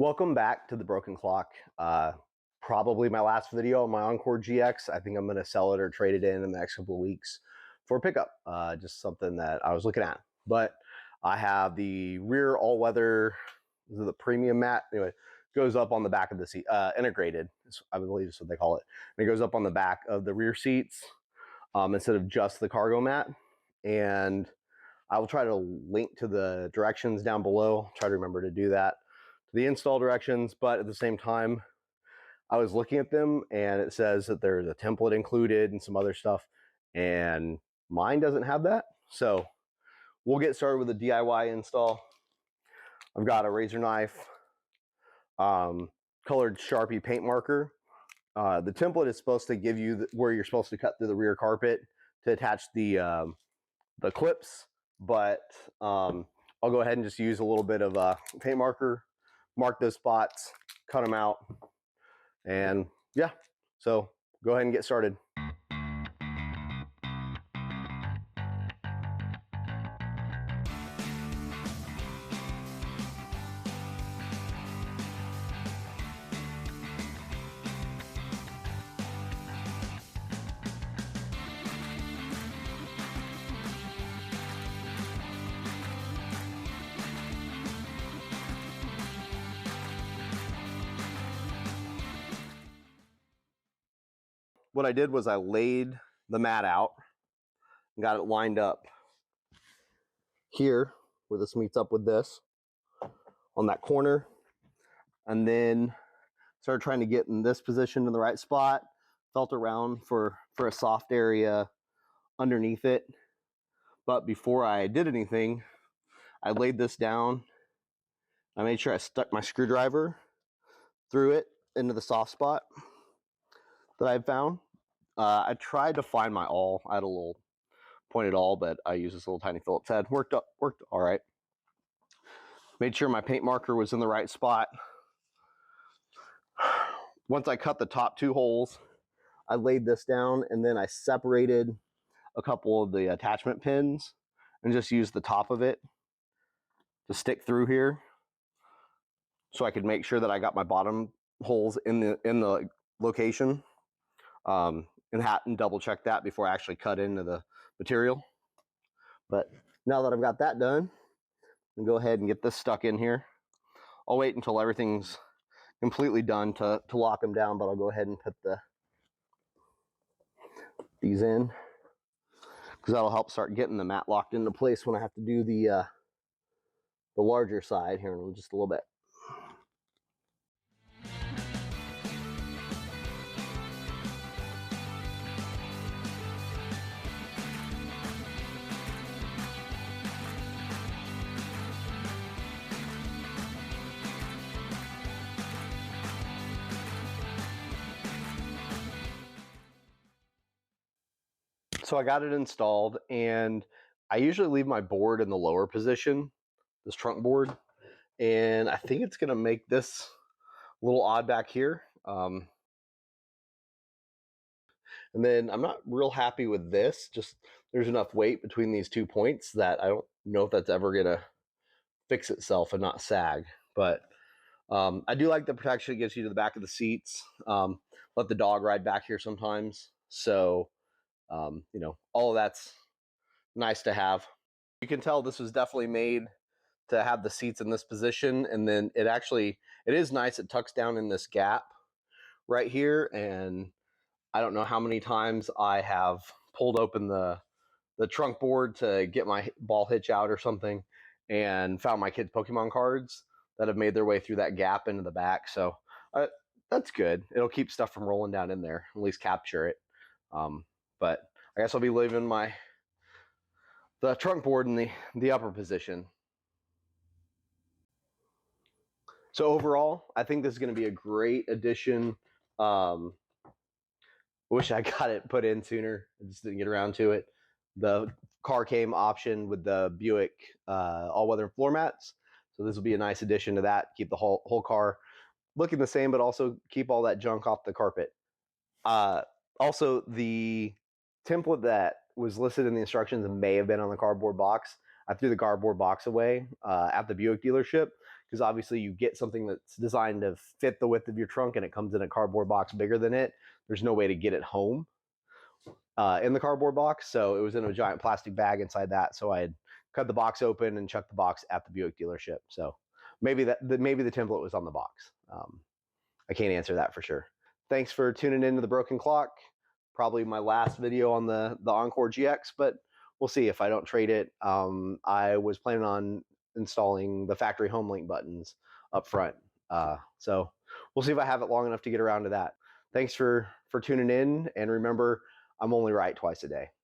Welcome back to the Broken Clock. Probably my last video on my Encore GX. I think I'm going to sell it or trade it in the next couple of weeks for a pickup. Just something that I was looking at. But I have the rear all-weather, the premium mat. Anyway, goes up on the back of the seat, integrated, I believe is what they call it. And it goes up on the back of the rear seats instead of just the cargo mat. And I will try to link to the directions down below. Try to remember to do that. The install directions, but at the same time, I was looking at them and it says that there's a template included and some other stuff, and mine doesn't have that. So we'll get started with the DIY install. I've got a razor knife, colored Sharpie paint marker. The template is supposed to give you where you're supposed to cut through the rear carpet to attach the clips, but I'll go ahead and just use a little bit of paint marker, mark those spots, cut them out, and yeah, so go ahead and get started. What I did was I laid the mat out and got it lined up here where this meets up with this on that corner, and then started trying to get in this position in the right spot, felt around for a soft area underneath it. But before I did anything, I laid this down. I made sure I stuck my screwdriver through it into the soft spot that I found. I tried to find my awl. I had a little pointed awl, but I used this little tiny Phillips head. Worked all right. Made sure my paint marker was in the right spot. Once I cut the top two holes, I laid this down and then I separated a couple of the attachment pins and just used the top of it to stick through here, so I could make sure that I got my bottom holes in the location, and double check that before I actually cut into the material. But now that I've got that done, I'm gonna go ahead and get this stuck in here. I'll wait until everything's completely done to lock them down, but I'll go ahead and put these in, because that'll help start getting the mat locked into place when I have to do the larger side here in just a little bit. So I got it installed, and I usually leave my board in the lower position, this trunk board, and I think it's going to make this a little odd back here. And then I'm not real happy with this. Just there's enough weight between these 2 points that I don't know if that's ever going to fix itself and not sag. But I do like the protection it gives you to the back of the seats. Let the dog ride back here sometimes. So you know, all of that's nice to have. You can tell this was definitely made to have the seats in this position, and then it is nice. It tucks down in this gap right here, and I don't know how many times I have pulled open the trunk board to get my ball hitch out or something and found my kids' Pokemon cards that have made their way through that gap into the back. So that's good. It'll keep stuff from rolling down in there, at least capture it. But I guess I'll be leaving the trunk board in the upper position. So overall, I think this is going to be a great addition. Wish I got it put in sooner. I just didn't get around to it. The car came option with the Buick all-weather floor mats. So this will be a nice addition to that. Keep the whole car looking the same, but also keep all that junk off the carpet. Also, the template that was listed in the instructions may have been on the cardboard box. I threw the cardboard box away at the Buick dealership because obviously you get something that's designed to fit the width of your trunk and it comes in a cardboard box bigger than it. There's no way to get it home in the cardboard box, so it was in a giant plastic bag inside that. So I had cut the box open and chucked the box at the Buick dealership. So maybe maybe the template was on the box. I can't answer that for sure. Thanks for tuning into the Broken Clock. Probably my last video on the Encore GX, but we'll see if I don't trade it. I was planning on installing the factory home link buttons up front. So we'll see if I have it long enough to get around to that. Thanks for tuning in, and remember, I'm only right twice a day.